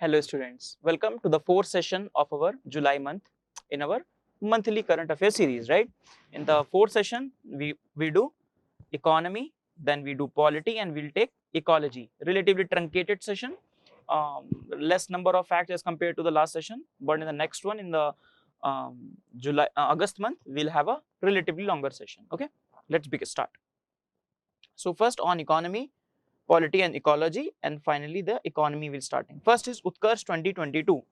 Hello students, welcome to the fourth session of our July month in our monthly current affairs series, right? In the fourth session, we do economy, then we do polity and we'll take ecology. Relatively truncated session, less number of facts as compared to the last session, but in the next one in the August month, we'll have a relatively longer session, okay? Let's start. So first on economy, polity and ecology, and finally the economy will starting. First is Utkarsh 2022.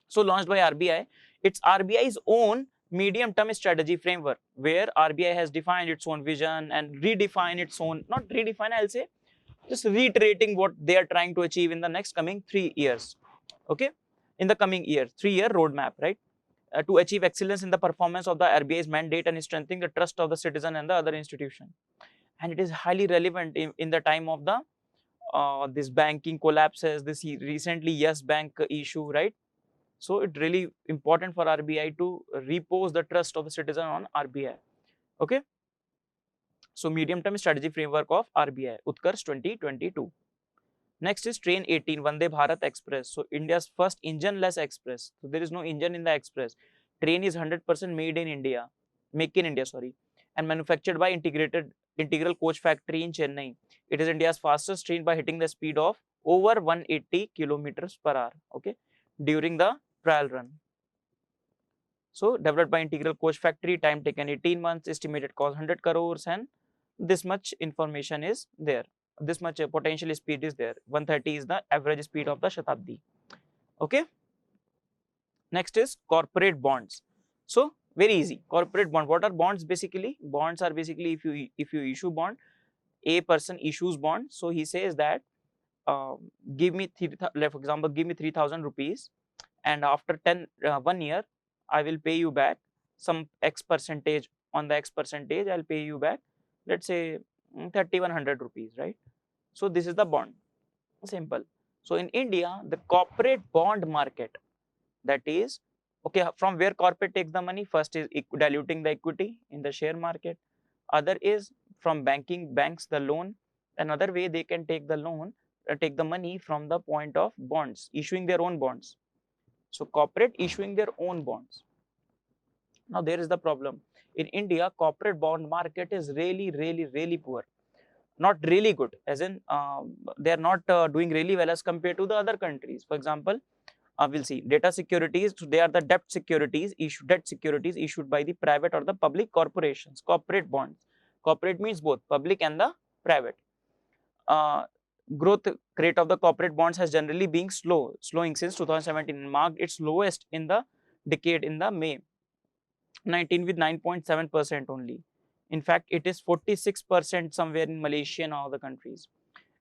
So launched by RBI. It's RBI's own medium-term strategy framework where RBI has defined its own vision and redefined its own, not redefine, I'll say, just reiterating what they are trying to achieve in the next coming 3 years. Okay, in the coming year, 3-year roadmap, right? To achieve excellence in the performance of the RBI's mandate and strengthening the trust of the citizen and the other institution. And it is highly relevant in the time of the this banking collapses, this recently Yes Bank issue, right? So it's really important for RBI to repose the trust of the citizen on RBI. Okay. So medium-term strategy framework of RBI, Utkarsh 2022. Next is Train 18, Vande Bharat Express. So India's first engine-less express. So there is no engine in the express. Train is 100% made in India, make in India, sorry, and manufactured by integral coach factory in Chennai. It is India's fastest train by hitting the speed of over 180 kilometers per hour. Okay, during the trial run. So developed by integral coach factory, time taken 18 months, estimated cost 100 crores, and this much information is there. This much potential speed is there. 130 is the average speed of the Shatabdi. Okay. Next is corporate bonds. So very easy. Corporate bond. What are bonds basically? Bonds are basically if you issue bond, a person issues bond. So he says that give me for example, give me 3,000 rupees, and after 1 year, I will pay you back some X percentage. On the X percentage, I'll pay you back, let's say 3,100 rupees, right? So this is the bond. Simple. So in India, the corporate bond market, that is, okay, from where corporate takes the money, first is diluting the equity in the share market. Other is from banks the loan. Another way they can take the loan, take the money from the point of bonds, issuing their own bonds. So corporate issuing their own bonds. Now there is the problem. In India, corporate bond market is really poor. Not really good, as in they are not doing really well as compared to the other countries. For example, we'll see data securities. So they are the debt securities issued by the private or the public corporations. Corporate bonds. Corporate means both public and the private. Growth rate of the corporate bonds has generally been slowing since 2017 and marked its lowest in the decade in the May 19 with 9.7% only. In fact, it is 46% somewhere in Malaysia and other countries.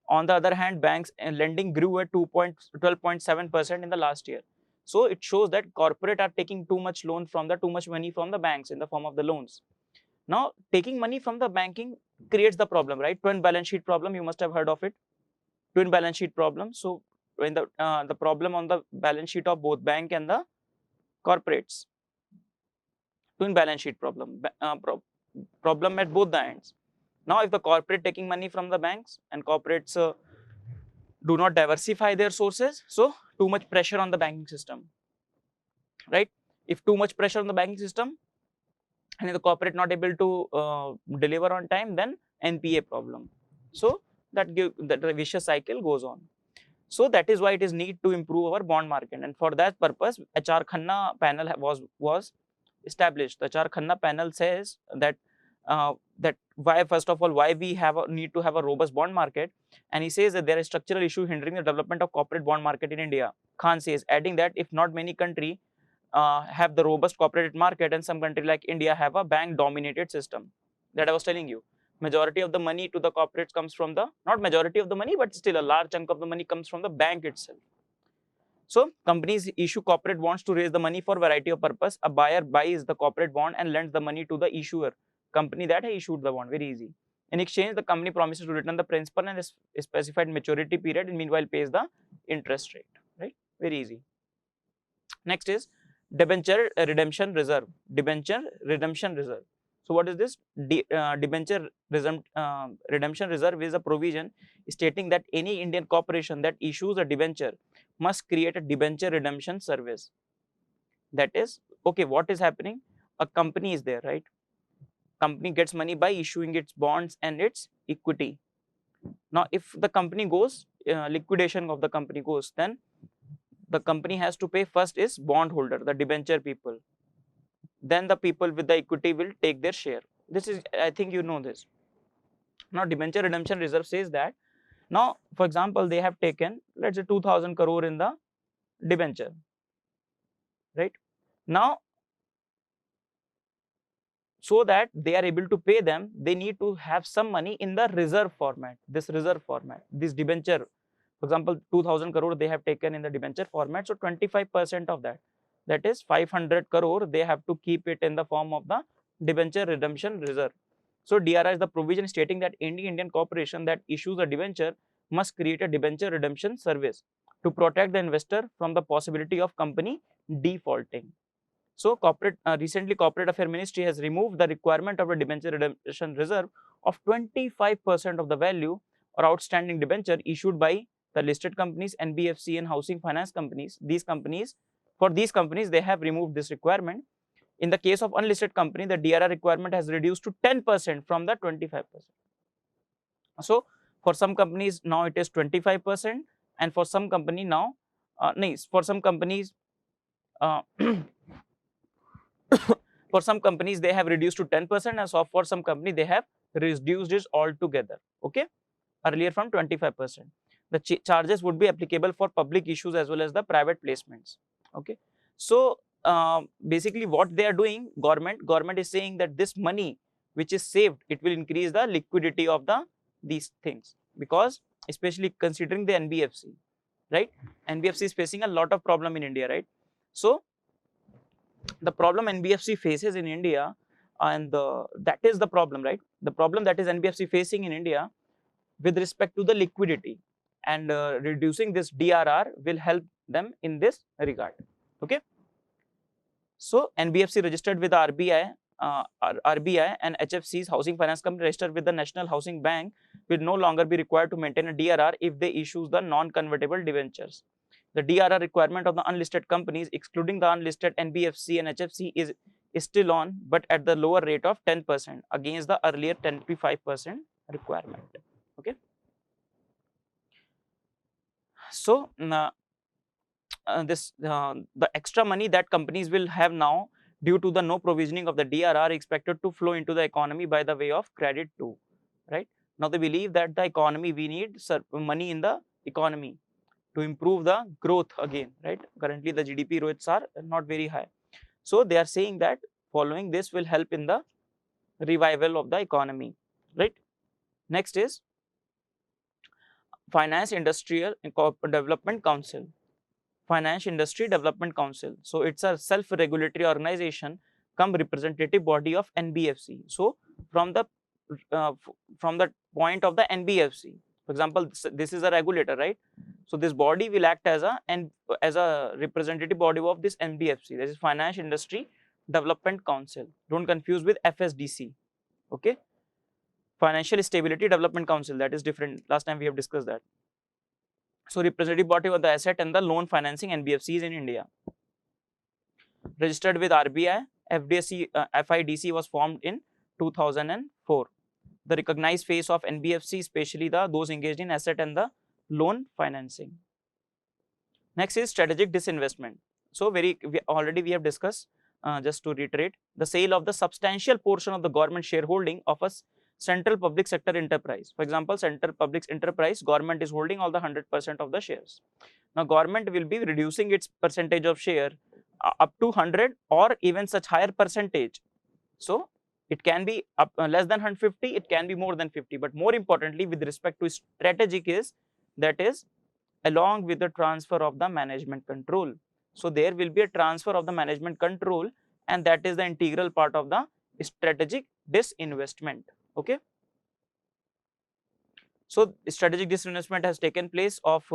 On the other hand, banks and lending grew at 12.7% in the last year. So it shows that corporate are taking too much money from the banks in the form of the loans. Now, taking money from the banking creates the problem, right? Twin balance sheet problem, you must have heard of it. Twin balance sheet problem. So when the problem on the balance sheet of both bank and the corporates. Twin balance sheet problem, problem at both the ends. Now, if the corporate taking money from the banks and corporates do not diversify their sources, so too much pressure on the banking system, right? If too much pressure on the banking system and if the corporate not able to deliver on time, then NPA problem. So that vicious cycle goes on. So that is why it is need to improve our bond market, and for that purpose, HR Khanna panel was established. The HR Khanna panel says that that why, first of all, why we need to have a robust bond market, and he says that there is structural issue hindering the development of corporate bond market in India. Khan says, adding that if not many country have the robust corporate market, and some country like India have a bank dominated system. That I was telling you, majority of the money to the corporates comes from the, not majority of the money, but still a large chunk of the money comes from the bank itself. So companies issue corporate bonds to raise the money for variety of purpose. A buyer buys the corporate bond and lends the money to the issuer, company that has issued the bond. Very easy. In exchange, the company promises to return the principal and a specified maturity period, and meanwhile pays the interest rate. Right? Very easy. Next is debenture redemption reserve. Debenture redemption reserve. So what is this? Debenture redemption reserve is a provision stating that any Indian corporation that issues a debenture must create a debenture redemption service. That is, okay, what is happening? A company is there, right? Company gets money by issuing its bonds and its equity. Now, if the company goes, liquidation of the company goes, then the company has to pay first is bondholder, the debenture people. Then the people with the equity will take their share. This is, I think you know this. Now, debenture redemption reserve says that, now, for example, they have taken, let's say 2000 crore in the debenture, right? Now, so that they are able to pay them, they need to have some money in the reserve format, this debenture. For example, 2000 crore they have taken in the debenture format, so 25% of that, that is 500 crore, they have to keep it in the form of the debenture redemption reserve. So DRR is the provision stating that any Indian corporation that issues a debenture must create a debenture redemption service to protect the investor from the possibility of company defaulting. So recently Corporate Affairs Ministry has removed the requirement of a debenture redemption reserve of 25% of the value or outstanding debenture issued by the listed companies, NBFC and housing finance companies. For these companies, they have removed this requirement. In the case of unlisted company, the DRR requirement has reduced to 10% from the 25%. So for some companies now it is 25%, and for some company now, for some companies, uh, for some companies they have reduced to 10%, and so for some company they have reduced it altogether. Okay, earlier from 25%. The charges would be applicable for public issues as well as the private placements. Okay, so basically what they are doing, government is saying that this money which is saved, it will increase the liquidity of these things, because especially considering the NBFC, right? NBFC is facing a lot of problem in India, right? So the problem NBFC faces in India, and that is the problem, right? The problem that is NBFC facing in India with respect to the liquidity, and reducing this DRR will help them in this regard. Okay, so NBFC registered with RBI, RBI and HFC's housing finance company registered with the National Housing Bank will no longer be required to maintain a DRR if they issue the non-convertible debentures. The DRR requirement of the unlisted companies, excluding the unlisted NBFC and HFC, is still on, but at the lower rate of 10% against the earlier 25% requirement. Okay. So the extra money that companies will have now due to the no provisioning of the DRR expected to flow into the economy by the way of credit too, right? Now they believe that the economy, we need money in the economy to improve the growth again, right? Currently the GDP rates are not very high. So they are saying that following this will help in the revival of the economy, right? Next is Finance Industrial Development Council. Finance Industry Development Council. So it's a self-regulatory organization come representative body of NBFC. So from the point of the NBFC, for example, this is a regulator, right? So this body will act as a representative body of this NBFC. This is Finance Industry Development Council. Don't confuse with FSDC. Okay, Financial Stability Development Council, that is different. Last time we have discussed that. So representative body of the asset and the loan financing NBFCs in India. Registered with RBI, FIDC was formed in 2004. The recognized face of NBFC, especially those engaged in asset and the loan financing. Next is strategic disinvestment. So already we have discussed, just to reiterate, the sale of the substantial portion of the government shareholding of a central public sector enterprise. For example, central public enterprise, government is holding all the 100% of the shares. Now government will be reducing its percentage of share up to 100 or even such higher percentage. So it can be less than 150, it can be more than 50, but more importantly with respect to strategic is, that is along with the transfer of the management control. So there will be a transfer of the management control, and that is the integral part of the strategic disinvestment. Okay. So strategic disinvestment has taken place of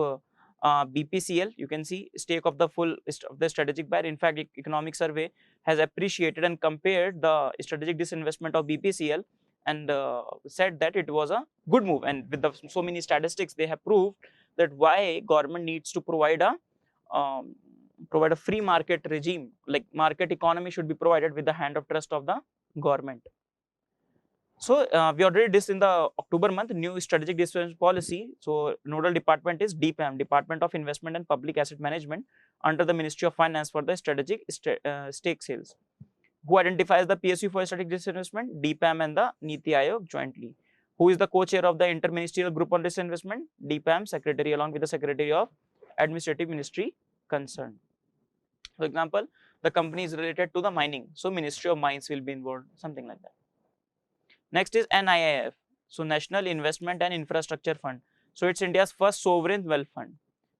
BPCL. You can see stake of the full of the strategic buyer. In fact, Economic Survey has appreciated and compared the strategic disinvestment of BPCL and said that it was a good move. And with so many statistics, they have proved that why government needs to provide a provide a free market regime, like market economy should be provided with the hand of trust of the government. So we already did this in the October month, new strategic decision policy. So nodal department is DPAM, Department of Investment and Public Asset Management, under the Ministry of Finance for the strategic stake sales. Who identifies the PSU for strategic disinvestment? DPAM and the Niti Aayog jointly. Who is the co-chair of the interministerial group on disinvestment? DPAM secretary along with the secretary of administrative ministry concerned. For example, the company is related to the mining, so Ministry of Mines will be involved, something like that. Next is NIIF, so National Investment and Infrastructure Fund. So it's India's first sovereign wealth fund.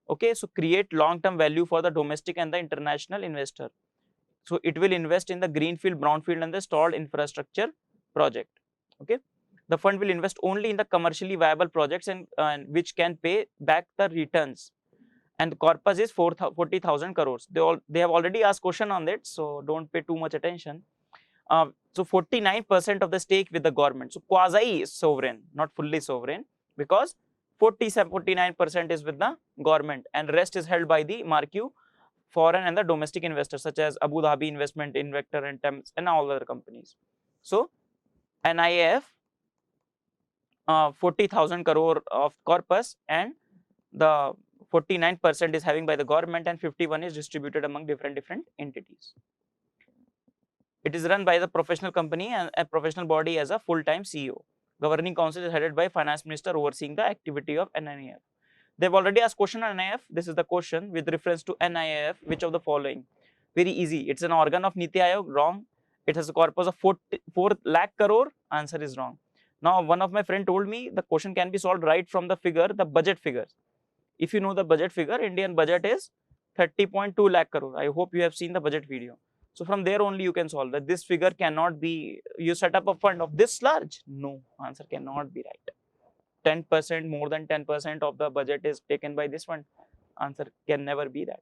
Okay, so create long-term value for the domestic and the international investor. So it will invest in the greenfield, brownfield and the stalled infrastructure project. Okay, the fund will invest only in the commercially viable projects and which can pay back the returns. And the corpus is 40,000 crores. They have already asked question on that, so don't pay too much attention. So 49% of the stake with the government. So quasi sovereign, not fully sovereign, because 49% is with the government and rest is held by the marquee foreign and the domestic investors such as Abu Dhabi Investment, Invector and Thames and all other companies. So NIAF 40,000 crore of corpus and the 49% is having by the government and 51 is distributed among different entities. It is run by the professional company and a professional body as a full-time CEO. Governing council is headed by finance minister overseeing the activity of NIAF. They've already asked question on NIAF. This is the question with reference to NIAF. Which of the following? Very easy. It's an organ of Niti Aayog. Wrong. It has a corpus of 4 lakh crore. Answer is wrong. Now, one of my friend told me the question can be solved right from the figure, the budget figure. If you know the budget figure, Indian budget is 30.2 lakh crore. I hope you have seen the budget video. So from there only you can solve that. This figure cannot be, you set up a fund of this large. No, answer cannot be right. 10%, more than 10% of the budget is taken by this fund. Answer can never be that.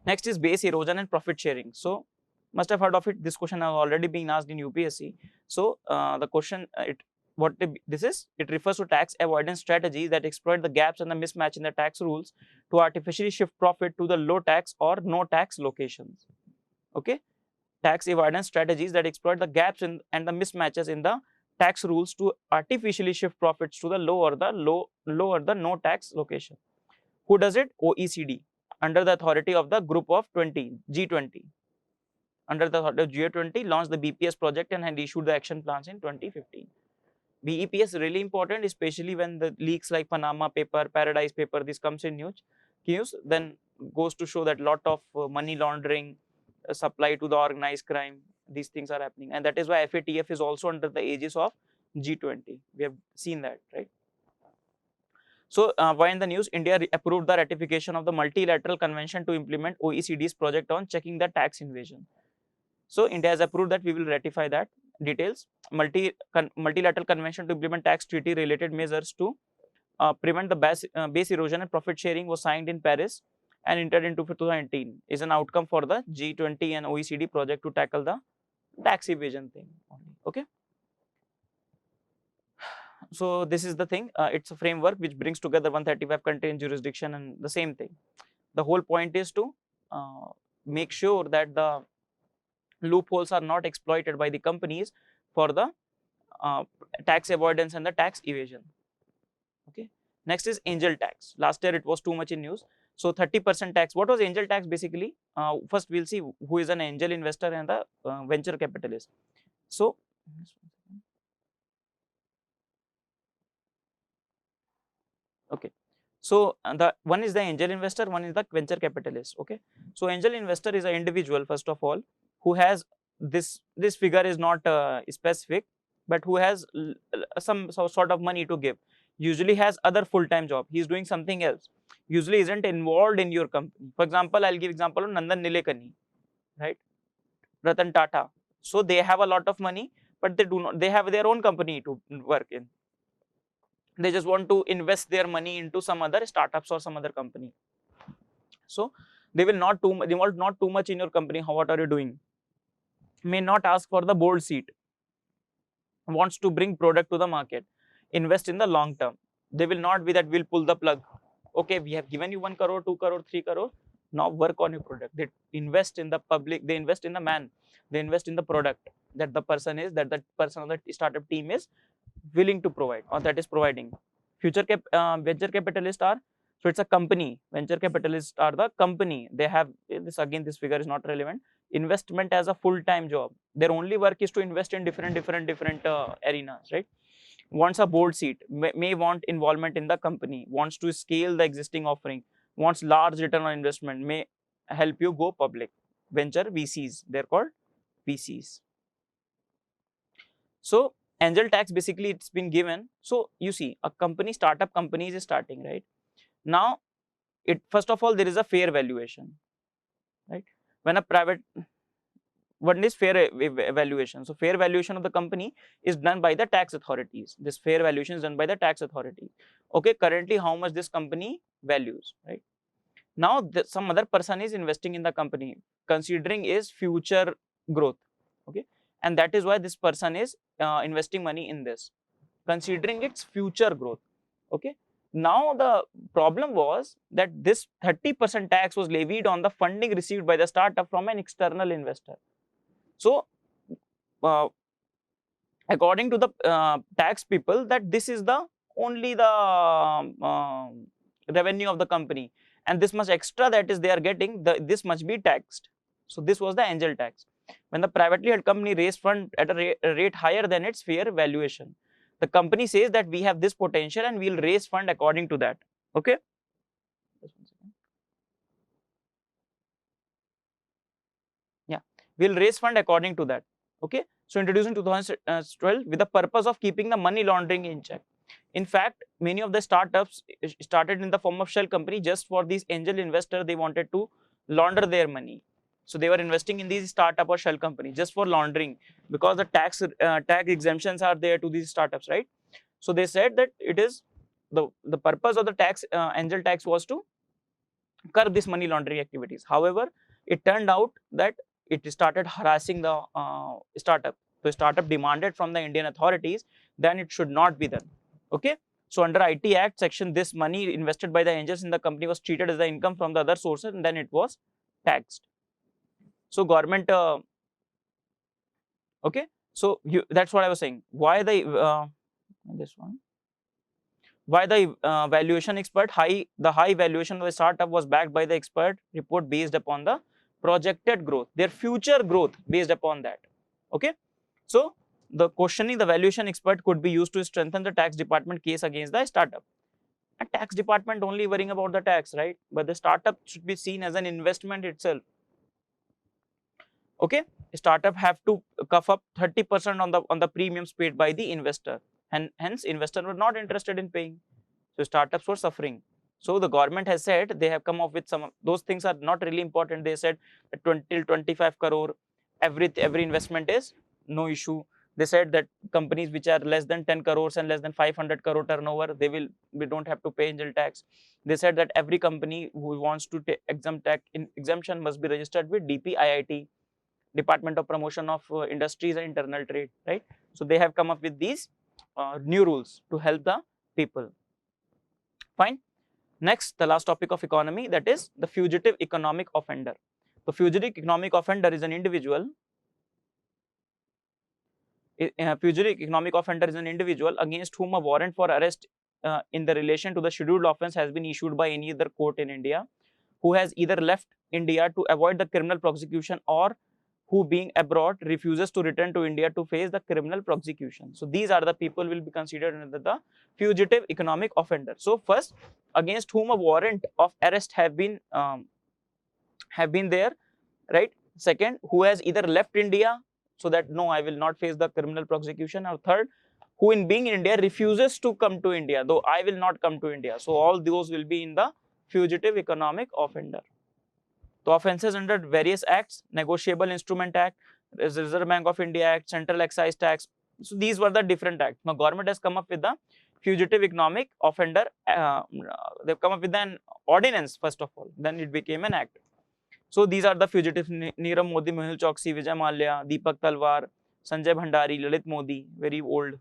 Next is base erosion and profit sharing. So must have heard of it. This question has already been asked in UPSC. So the question, it refers to tax avoidance strategies that exploit the gaps and the mismatch in the tax rules to artificially shift profit to the low tax or no tax locations. Okay, tax avoidance strategies that exploit the gaps and the mismatches in the tax rules to artificially shift profits to the low or the no tax location. Who does it? OECD, under the authority of the group of 20, G20. Under the authority of G20, launched the BPS project and had issued the action plans in 2015. BEPS is really important, especially when the leaks like Panama paper, Paradise paper, this comes in news, then goes to show that lot of money laundering, supply to the organized crime, these things are happening. And that is why FATF is also under the aegis of G20. We have seen that, right? So why in the news? India approved the ratification of the multilateral convention to implement OECD's project on checking the tax invasion. So India has approved that, we will ratify that. Details: multilateral convention to implement tax treaty related measures to prevent the base erosion and profit sharing was signed in Paris and entered into 2019. Is an outcome for the G20 and OECD project to tackle the tax evasion thing. Okay. So this is the thing. It's a framework which brings together 135 country and jurisdiction and the same thing. The whole point is to make sure that the loopholes are not exploited by the companies for the tax avoidance and the tax evasion. Okay. Next is angel tax. Last year it was too much in news. So 30% tax. What was angel tax basically? First we'll see who is an angel investor and the venture capitalist. So okay. So the one is the angel investor, one is the venture capitalist. Okay. So angel investor is an individual first of all who has this figure is not specific, but who has some sort of money to give. Usually has other full-time job. He is doing something else. Usually isn't involved in your company. For example, I'll give example of Nandan Nilekani, right? Ratan Tata. So they have a lot of money, but they have their own company to work in. They just want to invest their money into some other startups or some other company. So they will not too much in your company. What are you doing? May not ask for the board seat. Wants to bring product to the market. Invest in the long term. They will not be that we'll pull the plug. okay, we have given you 1 crore, 2 crore, 3 crore, now work on your product. They invest in the public, they invest in the man, they invest in the product that the person is, that the person of the startup team is willing to provide, or that is providing. Venture capitalists are, so it's a company, venture capitalists are the company, they have this, again this figure is not relevant, investment as a full-time job. Their only work is to invest in different arenas, right? Wants a board seat, may want involvement in the company, wants to scale the existing offering, wants large return on investment, may help you go public. Venture VCs, they're called VCs. So angel tax, basically it's been given. So you see, a company, startup company is starting, right? Now, it first of all, there is a fair valuation, right? When a private, one is fair valuation. So fair valuation of the company is done by the tax authorities. This fair valuation is done by the tax authority. Okay, currently how much this company values, right? Now some other person is investing in the company, considering is future growth. Okay, and that is why this person is investing money in this, considering its future growth. Okay, now the problem was that this 30% tax was levied on the funding received by the startup from an external investor. So according to the tax people, that this is the only the revenue of the company, and this much extra that is they are getting, this must be taxed. So this was the angel tax. When the privately held company raised fund at a rate higher than its fair valuation, the company says that we have this potential and we will raise fund according to that. Okay, yeah, we will raise fund according to that. Okay, so introduced in 2012 with the purpose of keeping the money laundering in check. In fact, many of the startups started in the form of shell company just for these angel investors. They wanted to launder their money, so they were investing in these startup or shell company just for laundering, because the tax exemptions are there to these startups, right? So they said that it is the purpose of the tax angel tax was to curb this money laundering activities. However, it turned out that it started harassing the startup. So startup demanded from the Indian authorities, then it should not be done. Okay, so under IT Act section, this money invested by the angels in the company was treated as the income from the other sources, and then it was taxed. So government, okay, so that's what I was saying. Why this one? Why the valuation expert, the high valuation of the startup was backed by the expert report based upon the projected growth, their future growth based upon that. Okay, so the questioning the valuation expert could be used to strengthen the tax department case against the startup. A tax department only worrying about the tax, right? But the startup should be seen as an investment itself. Okay, startup have to cough up 30% on the premiums paid by the investor, and hence investor were not interested in paying. So startups were suffering. So the government has said, they have come up with some, those things are not really important. They said that 20 till 25 crore every investment is no issue. They said that companies which are less than 10 crores and less than 500 crore turnover, we don't have to pay angel tax. They said that every company who wants to take exemption must be registered with DPIIT, Department of Promotion of Industries and Internal Trade, right? So they have come up with these new rules to help the people. Fine. Next, the last topic of economy, that is the fugitive economic offender. The fugitive economic offender is an individual. Fugitive economic offender is an individual against whom a warrant for arrest in the relation to the scheduled offence has been issued by any other court in India, who has either left India to avoid the criminal prosecution, or who being abroad refuses to return to India to face the criminal prosecution. So these are the people will be considered under the fugitive economic offender. So first, against whom a warrant of arrest have been there, right? Second, who has either left India, so that no, I will not face the criminal prosecution. Or third, who in being in India refuses to come to India, though I will not come to India. So all those will be in the fugitive economic offender. The offences under various acts, Negotiable Instrument Act, Reserve Bank of India Act, Central Excise Tax. So these were the different acts. Now government has come up with the fugitive economic offender. They've come up with an ordinance first of all, then it became an act. So these are the fugitives: Nirav Modi, Mehul Choksi, Vijay Mallya, Deepak Talwar, Sanjay Bhandari, Lalit Modi, very old.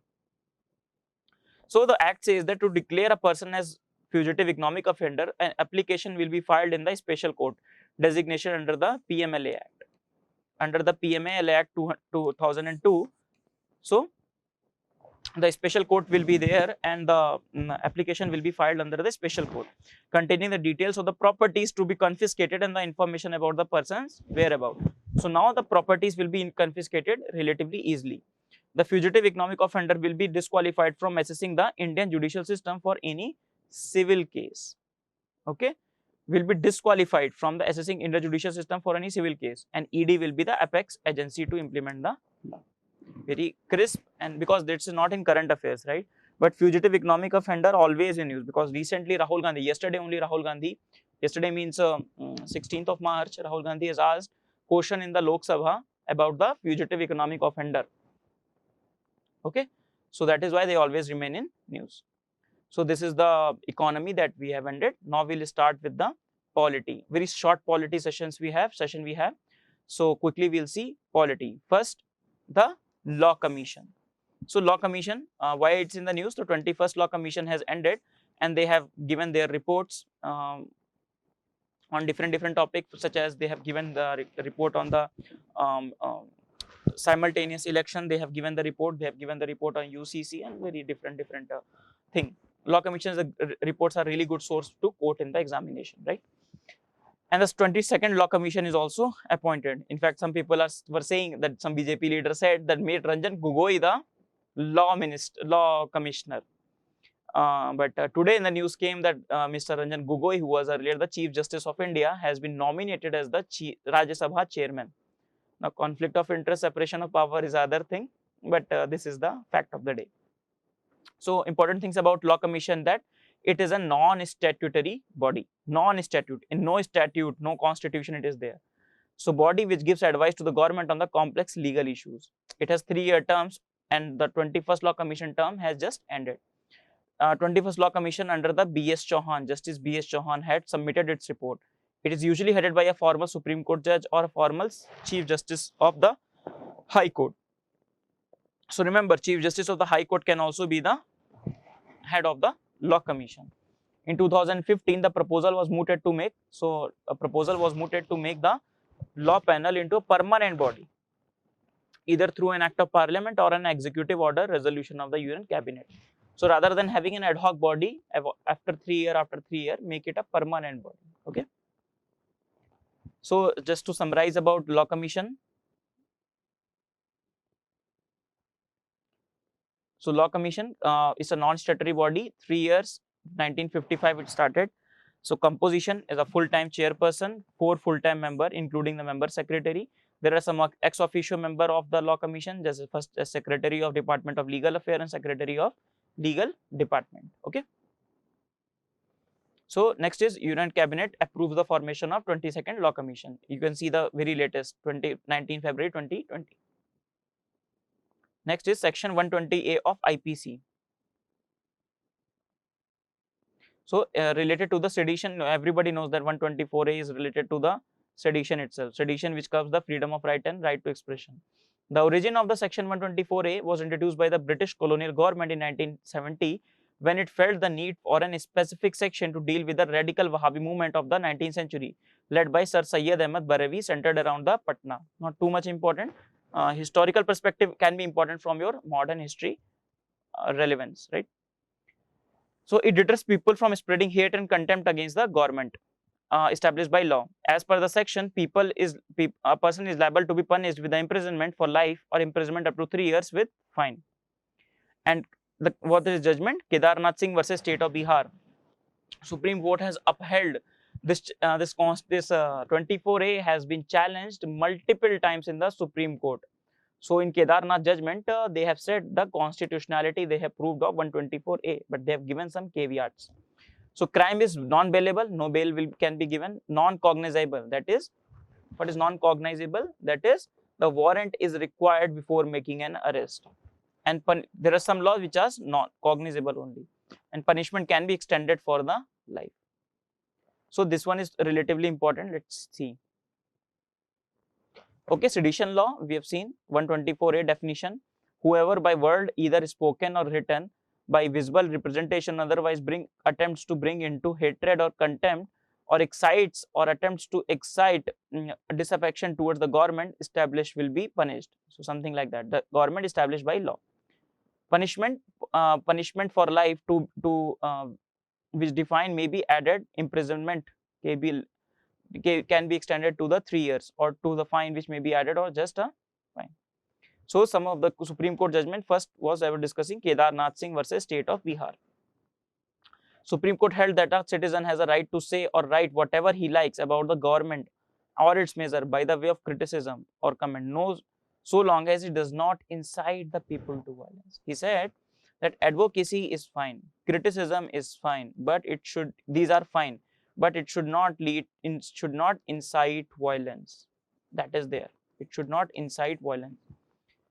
So the act says that to declare a person as fugitive economic offender, an application will be filed in the special court designation under the PMLA Act. Under the PMLA Act 2002, so the special court will be there, and the application will be filed under the special court containing the details of the properties to be confiscated and the information about the person's whereabouts. So now the properties will be confiscated relatively easily. The fugitive economic offender will be disqualified from accessing the Indian judicial system for any civil case. Okay, will be disqualified from the assessing Indian judicial system for any civil case, and ED will be the apex agency to implement the law. Very crisp, and because this is not in current affairs, right? But fugitive economic offender always in news, because recently Rahul Gandhi, yesterday only Rahul Gandhi, yesterday means 16th of March, Rahul Gandhi has asked question in the Lok Sabha about the fugitive economic offender. Okay, so that is why they always remain in news. So this is the economy that we have ended. Now we'll start with the polity. Very short polity session we have. So quickly we'll see polity. First, the Law Commission. So Law Commission, why it's in the news? The 21st Law Commission has ended, and they have given their reports on different topics, such as they have given the report on the simultaneous election. They have given the report. They have given the report on UCC and very different thing. Law Commission's reports are really good source to quote in the examination, right? And the 22nd Law Commission is also appointed. In fact, some people were saying that some BJP leader said that made Ranjan Gogoi the law commissioner. But today in the news came that Mr. Ranjan Gogoi, who was earlier the Chief Justice of India, has been nominated as the Rajya Sabha chairman. Now, conflict of interest, separation of power is other thing, but this is the fact of the day. So, important things about Law Commission, that it is a non-statutory body, non-statute, in no statute, no constitution it is there. So, body which gives advice to the government on the complex legal issues. It has 3-year terms, and the 21st Law Commission term has just ended. 21st Law Commission under the B.S. Chauhan, Justice B.S. Chauhan had submitted its report. It is usually headed by a former Supreme Court judge or a former Chief Justice of the High Court. So remember, Chief Justice of the High Court can also be the head of the Law Commission. In 2015, the proposal was mooted to make, the law panel into a permanent body, either through an act of parliament or an executive order resolution of the Union Cabinet. So rather than having an ad hoc body after 3 years, make it a permanent body. Okay. So just to summarize about Law Commission. So Law Commission is a non-statutory body. 3 years, 1955 it started. So composition is a full-time chairperson, 4 full-time member, including the member secretary. There are some ex officio member of the Law Commission, just first as Secretary of Department of Legal Affairs and Secretary of Legal Department. Okay. So next is Union Cabinet approves the formation of 22nd Law Commission. You can see the very latest 19 February 2020. Next is section 120A of IPC. So related to the sedition, everybody knows that 124A is related to the sedition itself. Sedition which covers the freedom of right and right to expression. The origin of the section 124A was introduced by the British colonial government in 1970, when it felt the need for a specific section to deal with the radical Wahhabi movement of the 19th century, led by Sir Syed Ahmad Barawi, centered around the Patna. Not too much important. Historical perspective can be important from your modern history relevance, right? So it deters people from spreading hate and contempt against the government established by law. As per the section, a person is liable to be punished with the imprisonment for life or imprisonment up to 3 years with fine. And what is judgment? Kedarnath Singh versus State of Bihar. Supreme Court has upheld this 24A has been challenged multiple times in the Supreme Court. So in Kedarnath judgment, they have said the constitutionality they have proved of 124A, but they have given some caveats. So crime is non-bailable, no bail can be given. Non-cognizable, that is, what is non-cognizable? That is, the warrant is required before making an arrest. And there are some laws which are not cognizable only, and punishment can be extended for the life. So this one is relatively important. Let's see. Okay, sedition law, we have seen 124A definition. Whoever by word, either spoken or written, by visible representation, otherwise attempts to bring into hatred or contempt, or excites or attempts to excite disaffection towards the government established will be punished. So something like that. The government established by law. Punishment for life which defined may be added. Imprisonment can be extended to the 3 years, or to the fine which may be added, or just a fine. So some of the Supreme Court judgment. First was I was discussing Kedarnath Singh versus State of Bihar. Supreme Court held that a citizen has a right to say or write whatever he likes about the government or its measure by the way of criticism or comment, no, so long as it does not incite the people to violence. He said that advocacy is fine, criticism is fine, but these are fine, but it should not incite violence. That is there. It should not incite violence.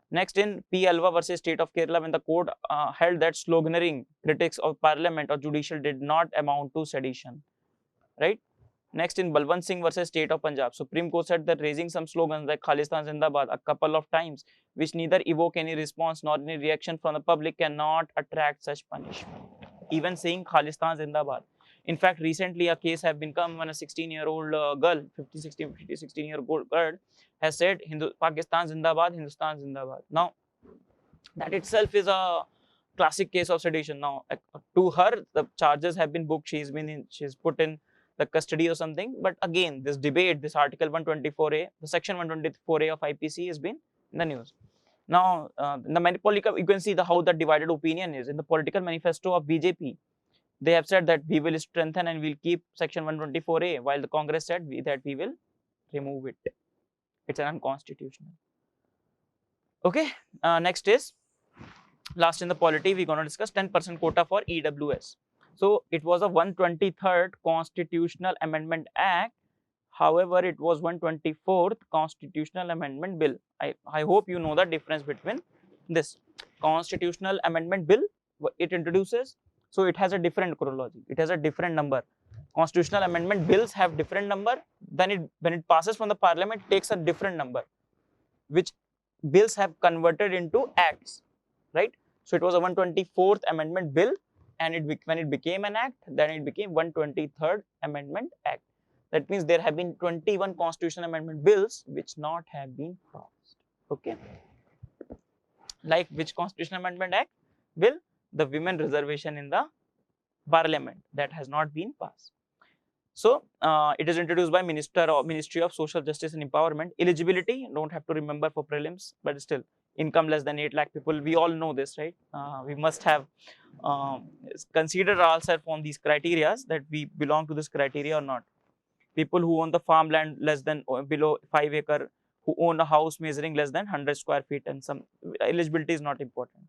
Next, in P. Alva versus State of Kerala, when the court held that sloganeering critics of parliament or judicial did not amount to sedition, right? Next, in Balwant Singh versus State of Punjab, Supreme Court said that raising some slogans like Khalistan Zindabad a couple of times, which neither evoke any response nor any reaction from the public, cannot attract such punishment. Even saying Khalistan Zindabad. In fact, recently a case have been come when a 16-year-old girl, 16-year-old girl has said Pakistan Zindabad, Hindustan Zindabad. Now, that itself is a classic case of sedition. Now, to her, the charges have been booked. She's put in the custody or something. But again, this debate, this Article 124A, the Section 124A of IPC has been in the news. Now, in the political, you can see how the divided opinion is. In the political manifesto of BJP, they have said that we will strengthen and we'll keep Section 124A, while the Congress said that we will remove it. It's an unconstitutional. Okay, next is, last in the polity, we're going to discuss 10% quota for EWS. So it was a 123rd Constitutional Amendment Act. However, it was 124th Constitutional Amendment Bill. I hope you know the difference between this. Constitutional Amendment Bill, it introduces, so it has a different chronology. It has a different number. Constitutional Amendment Bills have different number. Then when it passes from the Parliament, it takes a different number, which bills have converted into acts, right? So it was a 124th Amendment Bill, and when it became an act, then it became 123rd Amendment Act. That means there have been 21 Constitutional Amendment Bills which not have been passed. Okay. Like which Constitutional Amendment Act? Bill? The women reservation in the Parliament, that has not been passed. So it is introduced by Ministry of Social Justice and Empowerment. Eligibility, don't have to remember for prelims, but still, income less than 8 lakh people, we all know this, right? We must have considered ourselves on these criteria, that we belong to this criteria or not. People who own the farmland less than below 5 acre, who own a house measuring less than 100 square feet, and some eligibility is not important.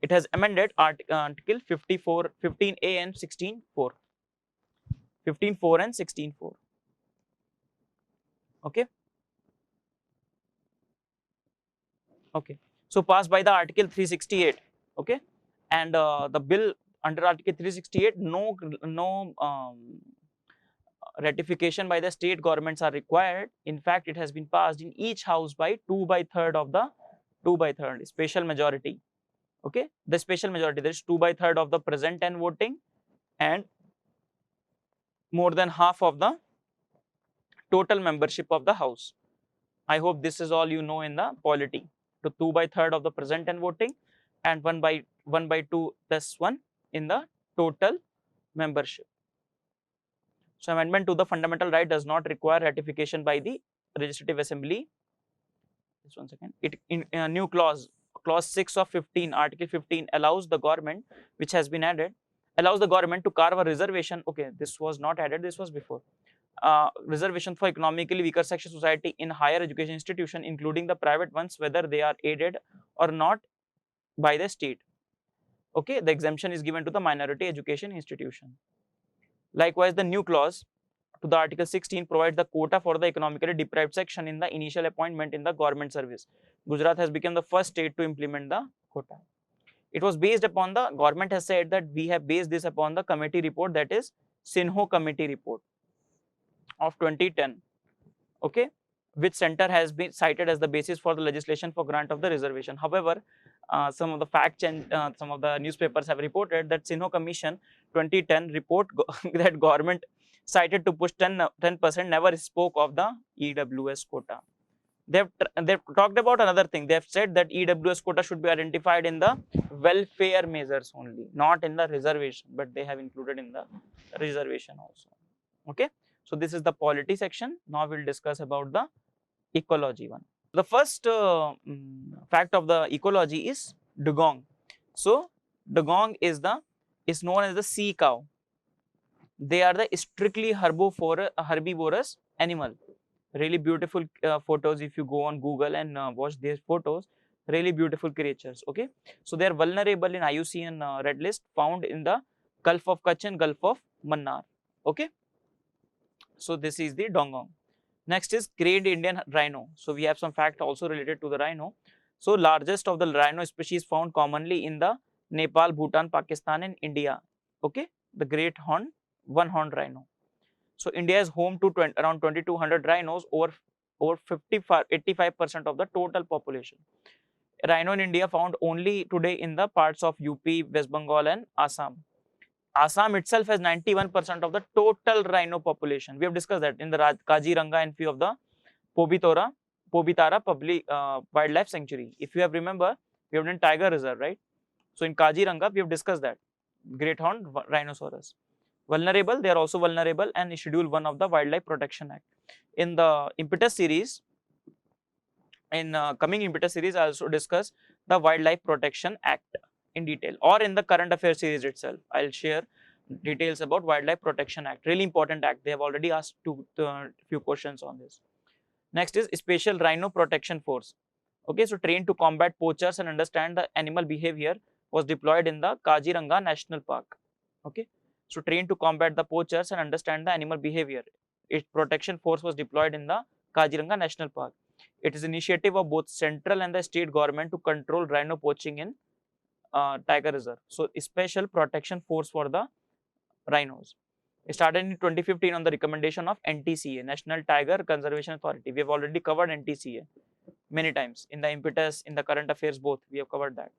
It has amended Article 54, 15A and 16.4. 15.4 and 16.4. Okay. Okay. So passed by the Article 368. Okay. And the bill under Article 368, no ratification by the state governments are required. In fact, it has been passed in each house by 2/3 of the 2/3 special majority. Okay, the special majority, there is 2/3 of the present and voting, and more than half of the total membership of the house. I hope this is all you know in the polity. So 2/3 of the present and voting, and 1/2 plus 1 in the total membership. So amendment to the fundamental right does not require ratification by the legislative assembly. Just one second. It in a new clause 6 of 15, Article 15 allows the government, which has been added, allows the government to carve a reservation. Okay, this was not added, this was before. Reservation for economically weaker section society in higher education institution, including the private ones, whether they are aided or not by the state. Okay, the exemption is given to the minority education institution. Likewise, the new clause to the Article 16 provides the quota for the economically deprived section in the initial appointment in the government service. Gujrat has become the first state to implement the quota. It was based upon the government has said that we have based this upon the committee report, that is Sinho committee report of 2010. Okay, which center has been cited as the basis for the legislation for grant of the reservation. However, some of the facts and some of the newspapers have reported that Sinho Commission 2010 report that government cited to push 10% never spoke of the EWS quota. They've talked about another thing. They've said that EWS quota should be identified in the welfare measures only, not in the reservation, but they have included in the reservation also. Okay, so this is the polity section. Now we'll discuss about the ecology one. The first fact of the ecology is dugong. So dugong is known as the sea cow. They are the strictly herbivorous animal. Really beautiful photos if you go on Google and watch these photos. Really beautiful creatures. Okay, so they are vulnerable in IUCN red list, found in the Gulf of Kutch and Gulf of Mannar. Okay, so this is the dugong. Next is great Indian rhino. So we have some fact also related to the rhino. So largest of the rhino species found commonly in the Nepal, Bhutan, Pakistan and India. Okay, the great one-horned rhino. So India is home to around 2200 rhinos, over 85% of the total population. Rhino in India found only today in the parts of UP, West Bengal and Assam. Assam itself has 91% of the total rhino population. We have discussed that in the Kaziranga and few of the Pobitara public wildlife sanctuary. If you have remember, we have done tiger reserve, right? So in Kaziranga, we have discussed that great horned rhinoceros. Vulnerable, they are also vulnerable, and Schedule 1 of the Wildlife Protection Act. In the impetus series, in coming impetus series, I also discuss the Wildlife Protection Act in detail, or in the current affairs series itself. I'll share details about Wildlife Protection Act. Really important act. They have already asked few questions on this. Next is Special Rhino Protection Force. Okay, so trained to combat poachers and understand the animal behavior, was deployed in the Kaziranga National Park. Okay, so trained to combat the poachers and understand the animal behavior. Its protection force was deployed in the Kaziranga National Park. It is initiative of both central and the state government to control rhino poaching in tiger reserve. So special protection force for the rhinos. It started in 2015 on the recommendation of NTCA, National Tiger Conservation Authority. We have already covered NTCA many times in the impetus, in the current affairs both. We have covered that.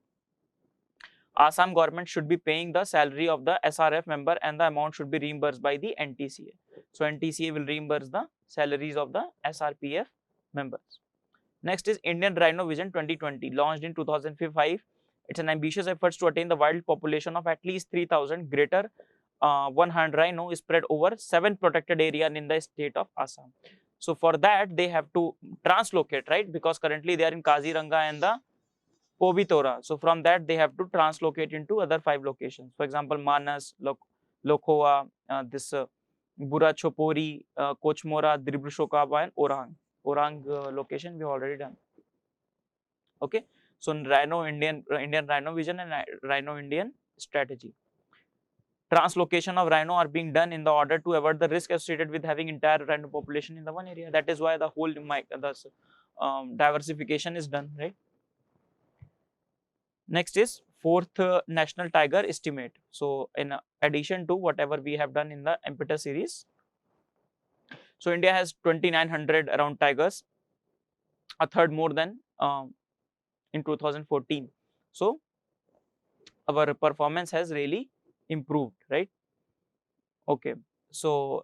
Assam government should be paying the salary of the SRF member, and the amount should be reimbursed by the NTCA. So NTCA will reimburse the salaries of the SRPF members. Next is Indian Rhino Vision 2020, launched in 2005. It's an ambitious effort to attain the wild population of at least 3,000 greater one-horned rhino spread over 7 protected areas in the state of Assam. So for that they have to translocate, right? Because currently they are in Kaziranga and the Pobitora. So from that they have to translocate into other 5 locations. For example, Manas, Lokhoa, Burachopori, Kochmora, Dribrushokawa and Orang. Orang location we have already done. Okay, so Rhino Indian Rhino Vision and Rhino Indian Strategy. Translocation of rhino are being done in the order to avoid the risk associated with having entire rhino population in the one area. That is why the whole diversification is done, right? Next is fourth national tiger estimate. So in addition to whatever we have done in the impetus series, so India has 2,900 around tigers, a third more than in 2014. So our performance has really improved, right? Okay, so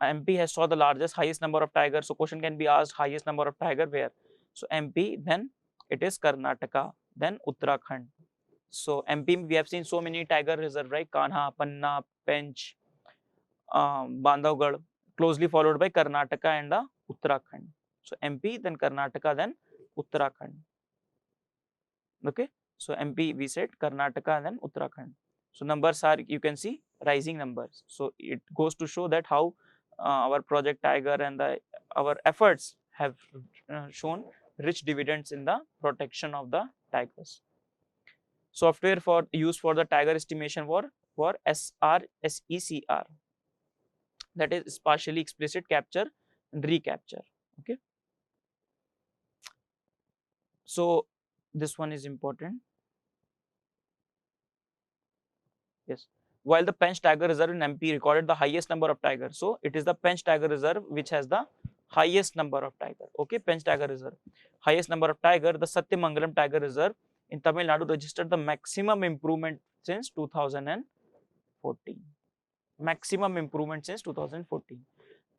MP has saw the highest number of tigers. So question can be asked, highest number of tiger where? So MP, then it is Karnataka, then Uttarakhand. So MP we have seen so many tiger reserve, right? Kanha, Panna, Pench, Bandhavgarh, closely followed by Karnataka and Uttarakhand. So MP, then Karnataka, then Uttarakhand. Okay, so MP we said, Karnataka, then Uttarakhand. So numbers are, you can see, rising numbers. So it goes to show that how our Project Tiger and our efforts have shown rich dividends in the protection of the tigers. Software for used for the tiger estimation for SECR, that is spatially explicit capture and recapture. Okay, so this one is important. Yes, while the Pench Tiger Reserve in MP recorded the highest number of tigers, so it is the Pench Tiger Reserve which has the highest number of tiger. Okay, Pench Tiger Reserve, highest number of tiger. The Satyamangalam Tiger Reserve in Tamil Nadu registered the maximum improvement since 2014. Maximum improvement since 2014.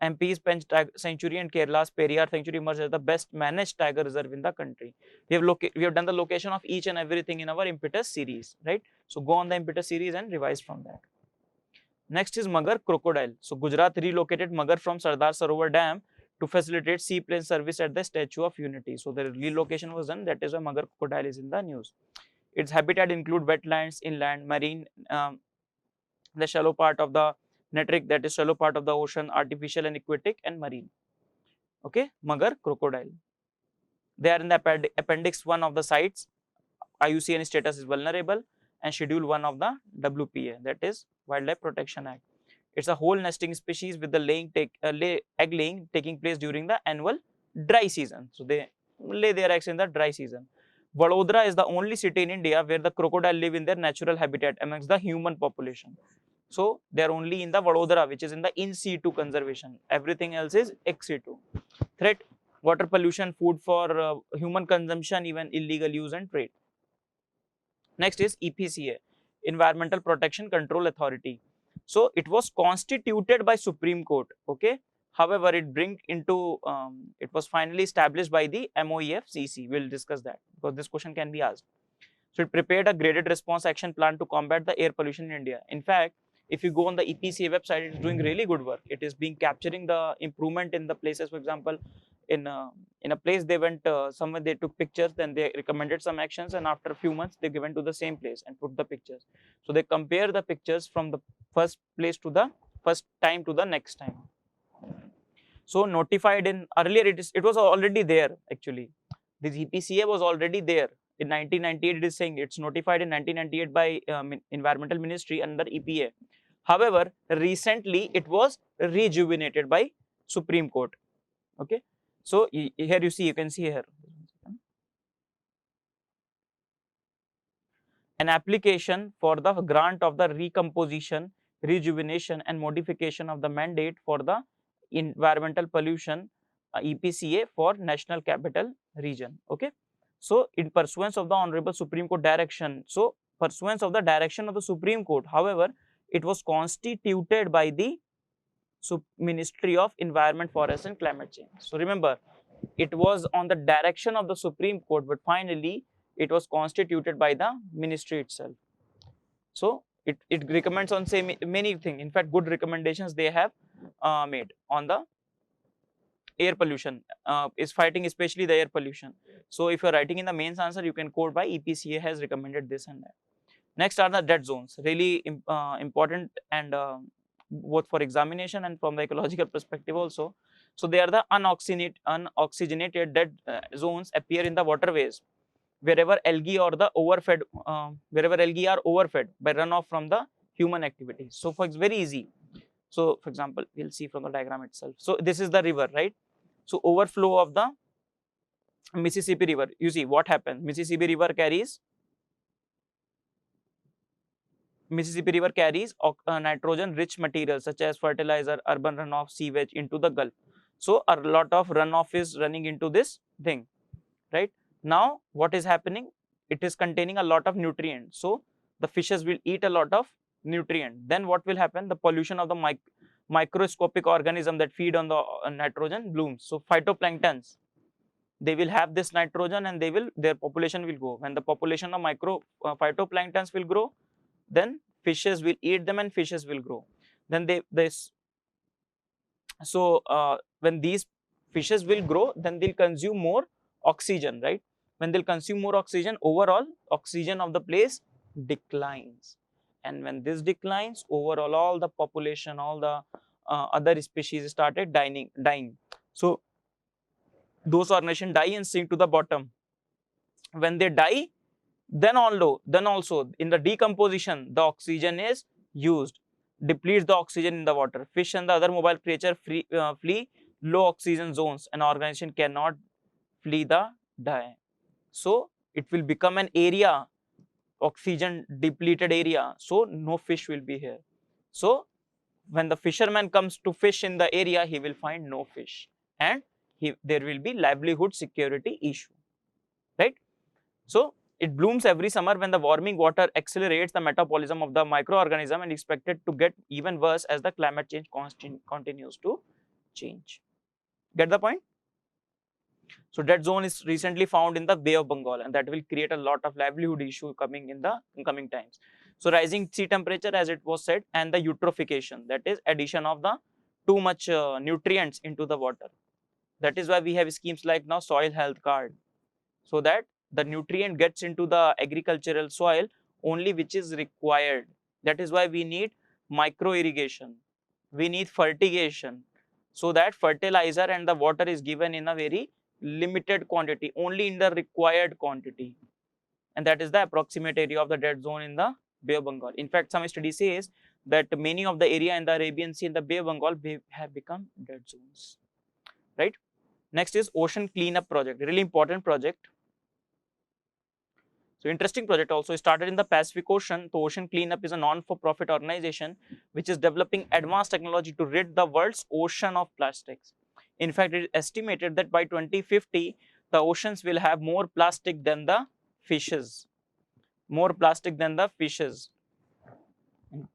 MP's Pench Sanctuary and Kerala's Periyar Sanctuary emerged as the best managed tiger reserve in the country. We have done the location of each and everything in our impetus series, right? So go on the impetus series and revise from that. Next is Magar crocodile. So Gujrat relocated Magar from Sardar Sarovar Dam to facilitate seaplane service at the Statue of Unity. So the relocation was done. That is why Magar crocodile is in the news. Its habitat include wetlands, inland, marine, the shallow part of the natric, that is shallow part of the ocean, artificial and aquatic, and marine. Okay, Magar crocodile. They are in the appendix 1 of the sites. IUCN status is vulnerable, and schedule 1 of the WPA, that is Wildlife Protection Act. It's a whole nesting species with the egg laying taking place during the annual dry season. So they lay their eggs in the dry season. Vadodara is the only city in India where the crocodile live in their natural habitat amongst the human population. So they are only in the Vadodara, which is in the in situ conservation. Everything else is ex situ. Threat: water pollution, food for human consumption, even illegal use and trade. Next is EPCA, Environmental Protection Control Authority. So it was constituted by Supreme Court. Okay. However, it was finally established by the MOEFCC. We'll discuss that because this question can be asked. So it prepared a graded response action plan to combat the air pollution in India. In fact, if you go on the EPCA website, it's doing really good work. It is capturing the improvement in the places. For example, in a place they went somewhere, they took pictures, then they recommended some actions, and after a few months they went to the same place and put the pictures. So they compare the pictures from the first place to the first time to the next time. So notified in earlier, it was already there actually. This EPCA was already there. In 1998, it is saying it's notified in 1998 by Environmental Ministry under EPA. However, recently it was rejuvenated by Supreme Court. Okay. So here you can see here. An application for the grant of the recomposition, rejuvenation and modification of the mandate for the environmental pollution EPCA for National Capital Region. Okay. So in pursuance of the Honorable Supreme Court direction, so pursuance of the direction of the Supreme Court, however, it was constituted by the Ministry of Environment, Forest and Climate Change. So remember, it was on the direction of the Supreme Court, but finally it was constituted by the ministry itself. So it recommends on say many things. In fact, good recommendations they have made on the air pollution, is fighting especially the air pollution. So if you're writing in the mains answer, you can quote by EPCA has recommended this and that. Next are the dead zones, really important and both for examination and from the ecological perspective also. So they are the unoxygenated dead zones appear in the waterways wherever algae or the overfed, wherever algae are overfed by runoff from the human activities. So it's very easy. So for example, we'll see from the diagram itself. So this is the river, right? So overflow of the Mississippi River. You see what happens. Mississippi River carries nitrogen-rich materials such as fertilizer, urban runoff, sewage into the Gulf. So a lot of runoff is running into this thing, right? Now what is happening? It is containing a lot of nutrients. So the fishes will eat a lot of nutrient. Then what will happen? The pollution of the microscopic organism that feed on the nitrogen blooms. So phytoplanktons, they will have this nitrogen and their population will grow. When the population of phytoplanktons will grow, then fishes will eat them and fishes will grow. Then when these fishes will grow, then they'll consume more oxygen, right? When they'll consume more oxygen, overall oxygen of the place declines. And when this declines, overall all the population, all the other species started dying. So those organizations die and sink to the bottom. When they die, then also in the decomposition, the oxygen is used, depletes the oxygen in the water. Fish and the other mobile creature flee low oxygen zones, and organization cannot flee the die. So it will become an area, oxygen depleted area. So no fish will be here. So when the fisherman comes to fish in the area, he will find no fish, and there will be livelihood security issue, right? So It blooms every summer when the warming water accelerates the metabolism of the microorganism and expected to get even worse as the climate change continues to change. Get the point? So dead zone is recently found in the Bay of Bengal, and that will create a lot of livelihood issue coming in the coming times. So rising sea temperature, as it was said, and the eutrophication, that is addition of the too much nutrients into the water. That is why we have schemes like now soil health card, so that the nutrient gets into the agricultural soil only which is required. That is why we need micro irrigation, we need fertigation, so that fertilizer and the water is given in a very limited quantity, only in the required quantity. And that is the approximate area of the dead zone in the Bay of Bengal. In fact, some study says that many of the area in the Arabian Sea and the Bay of Bengal have become dead zones, right? Next is ocean cleanup project, really important project. So interesting project also started in the Pacific Ocean. So Ocean Cleanup is a non-for-profit organization which is developing advanced technology to rid the world's ocean of plastics. In fact, it is estimated that by 2050, the oceans will have more plastic than the fishes. More plastic than the fishes.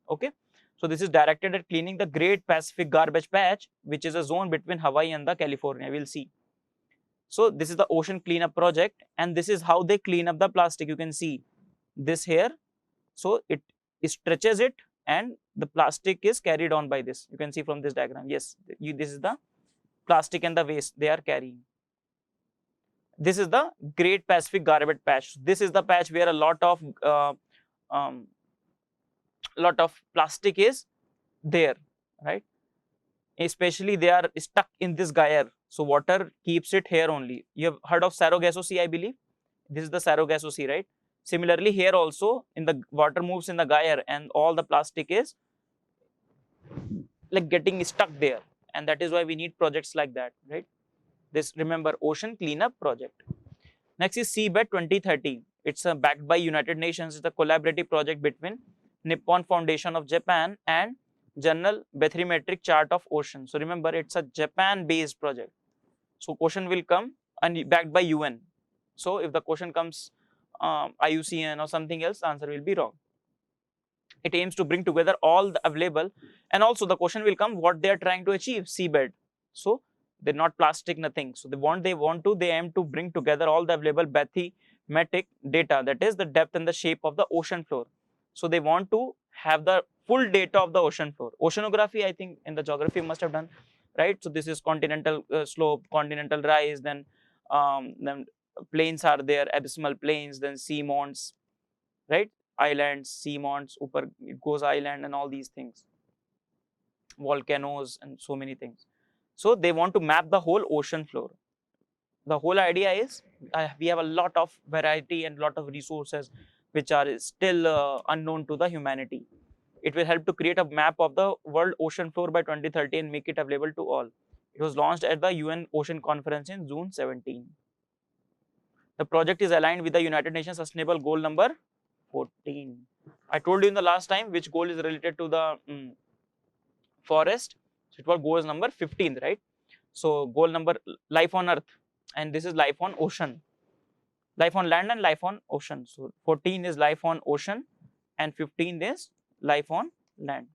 Okay. So this is directed at cleaning the Great Pacific Garbage Patch, which is a zone between Hawaii and the California. We'll see. So this is the ocean cleanup project, and this is how they clean up the plastic. You can see this here. So it stretches it, and the plastic is carried on by this. You can see from this diagram. Yes, this is the plastic and the waste they are carrying. This is the Great Pacific Garbage Patch. This is the patch where a lot of plastic is there, right? Especially they are stuck in this gyre. So water keeps it here only. You have heard of Sargasso Sea, I believe. This is the Sargasso Sea, right? Similarly, here also in the water moves in the gyre, and all the plastic is like getting stuck there, and that is why we need projects like that, right? This, remember, ocean cleanup project. Next is Seabed 2030. It's backed by United Nations. It's a collaborative project between Nippon Foundation of Japan and Journal Bathymetric Chart of Ocean. So remember, it's a Japan-based project. So question will come and backed by UN. So if the question comes IUCN or something else, the answer will be wrong. It aims to bring together all the available, and also the question will come what they are trying to achieve, seabed. So they're not plastic, nothing. So they aim to bring together all the available bathymetric data, that is the depth and the shape of the ocean floor. So they want to have the full data of the ocean floor. Oceanography, I think in the geography you must have done, right? So this is continental slope, continental rise, then plains are there, abysmal plains, then sea mounts, right? Islands, sea mounts, upper it goes island, and all these things, volcanoes, and so many things. So they want to map the whole ocean floor. The whole idea is we have a lot of variety and lot of resources which are still unknown to the humanity. It will help to create a map of the world ocean floor by 2030 and make it available to all. It was launched at the UN Ocean Conference in June 17. The project is aligned with the United Nations Sustainable Goal number 14. I told you in the last time which goal is related to the forest. So it was goal number 15, right? So goal number life on earth, and this is life on ocean, life on land and life on ocean. So 14 is life on ocean and 15 is life on land.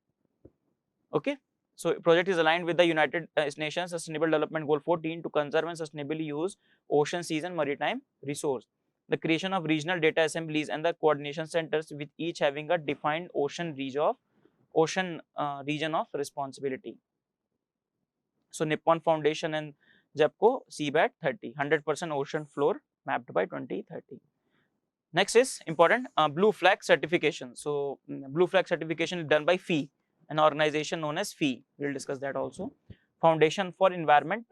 Okay. So project is aligned with the United Nations Sustainable Development Goal 14 to conserve and sustainably use ocean, seas and maritime resource. The creation of regional data assemblies and the coordination centers with each having a defined ocean region of responsibility. So Nippon Foundation and JEPCO Seabed 30, 100% ocean floor mapped by 2030. Next is important blue flag certification. So blue flag certification is done by FEE, an organization known as FEE. We will discuss that also. Foundation for Environment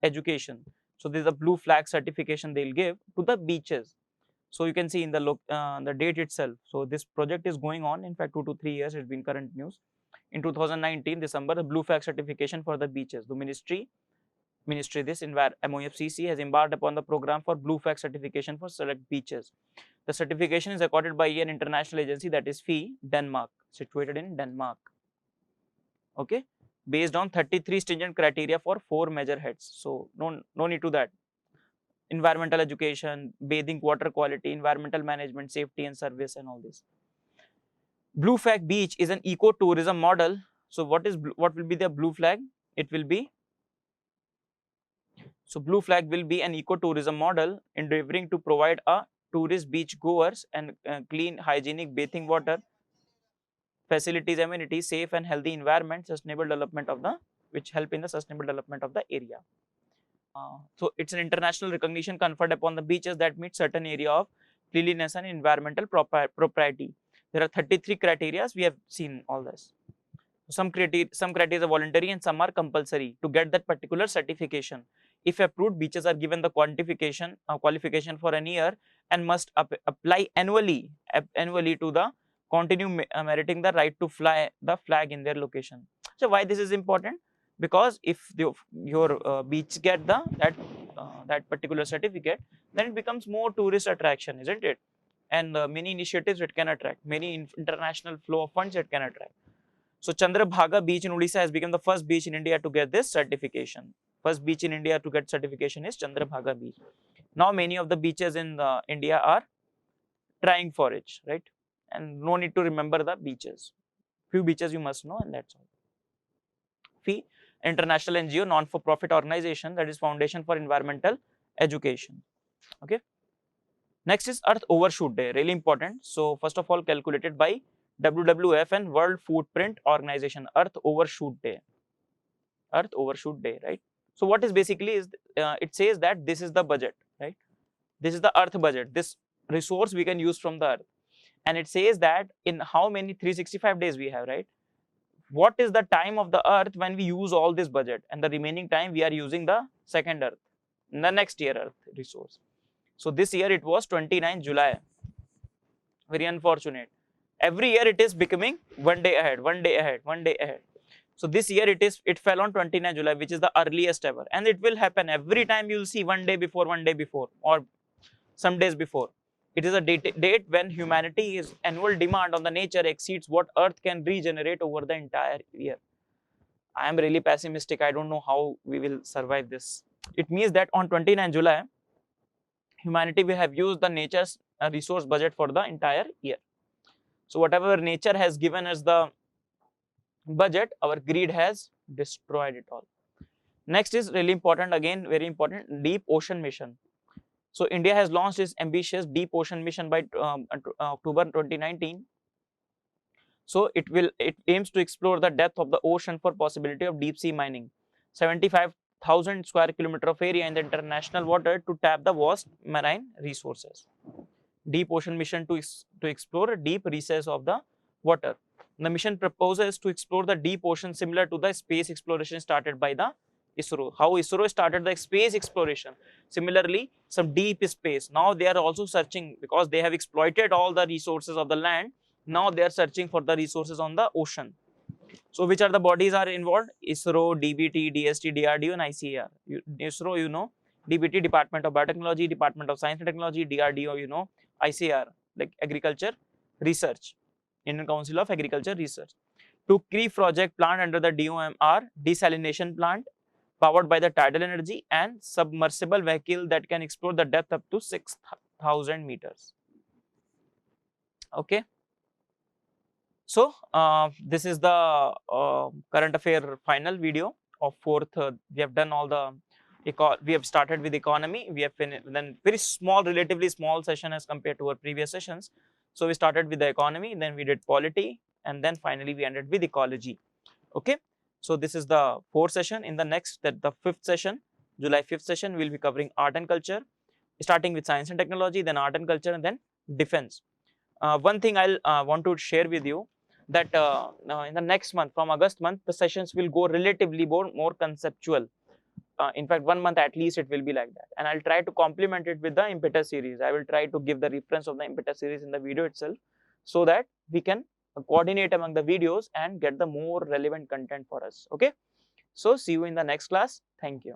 Education. So this is a blue flag certification they will give to the beaches. So you can see in the date itself. So this project is going on. In fact, 2 to 3 years. It's been current news. In 2019 December, the blue flag certification for the beaches. The ministry this MOFCC has embarked upon the program for blue flag certification for select beaches. The certification is accorded by an international agency, that is FEE, Denmark, situated in Denmark. Okay, based on 33 stringent criteria for 4 major heads. So no need to that. environmental education, bathing, water quality, environmental management, safety and service and all this. Blue flag beach is an eco-tourism model. So what will be the blue flag? It will be, so blue flag will be an eco-tourism model endeavoring to provide a tourist beach goers and clean, hygienic bathing water, facilities, amenities, safe and healthy environment, sustainable development of the, which help in the sustainable development of the area. So it's an international recognition conferred upon the beaches that meet certain area of cleanliness and environmental propriety. There are 33 criteria. We have seen all this. Some criteria are voluntary and some are compulsory to get that particular certification. If approved, beaches are given the qualification for an year and must apply annually to the continue meriting the right to fly the flag in their location. So why this is important? Because if your beach get that particular certificate, then it becomes more tourist attraction, isn't it? And many initiatives it can attract, many international flow of funds it can attract. So Chandrabhaga beach in Odisha has become the first beach in India to get this certification. First beach in India to get certification is Chandrabhaga beach. Now many of the beaches in India are trying for it, right? And no need to remember the beaches. Few beaches you must know, and that's all. FEE, international NGO, non-for-profit organization, that is Foundation for Environmental Education. Okay. Next is Earth Overshoot Day, really important. So first of all, calculated by WWF and World Footprint Organization, Earth Overshoot Day. Earth Overshoot Day, right? So what is basically is, it says that this is the budget, right? This is the Earth budget, this resource we can use from the Earth. And it says that in how many 365 days we have, right? What is the time of the Earth when we use all this budget, and the remaining time we are using the second Earth, the next year Earth resource. So this year it was 29 July. Very unfortunate. Every year it is becoming one day ahead, one day ahead, one day ahead. So this year it fell on 29 July, which is the earliest ever, and it will happen every time. You will see one day before, or some days before. It is a date when humanity's annual demand on the nature exceeds what Earth can regenerate over the entire year. I am really pessimistic. I don't know how we will survive this. It means that on 29 July, humanity will have used the nature's resource budget for the entire year. So whatever nature has given us the budget, our greed has destroyed it all. Next is really important, again very important, deep ocean mission. So India has launched its ambitious deep ocean mission by October 2019. So it aims to explore the depth of the ocean for possibility of deep sea mining. 75,000 square kilometer of area in the international water to tap the vast marine resources. Deep ocean mission to explore a deep recess of the water. The mission proposes to explore the deep ocean similar to the space exploration started by the ISRO. How ISRO started the space exploration. Similarly, some deep space. Now they are also searching, because they have exploited all the resources of the land. Now they are searching for the resources on the ocean. So which are the bodies are involved? ISRO, DBT, DST, DRDO and ICAR. ISRO, you know, DBT, Department of Biotechnology, Department of Science and Technology, DRDO, you know, ICAR, like Agriculture Research, Indian Council of Agriculture Research. Two key project planned under the DOM are desalination plant powered by the tidal energy and submersible vehicle that can explore the depth up to 6,000 meters. Okay. So this is the current affair final video of fourth. We have done all the we have started with economy. We have finished then very small, relatively small session as compared to our previous sessions. So we started with the economy, then we did polity, and then finally we ended with ecology. Okay. So this is the fourth session. In the next, the fifth session, July 5th session, we will be covering art and culture, starting with science and technology, then art and culture, and then defense. One thing I'll want to share with you, that in the next month, from August month, the sessions will go relatively more conceptual. In fact, 1 month at least it will be like that, and I'll try to complement it with the impetus series. I will try to give the reference of the impetus series in the video itself, so that we can coordinate among the videos and get the more relevant content for us. Okay, so see you in the next class. Thank you.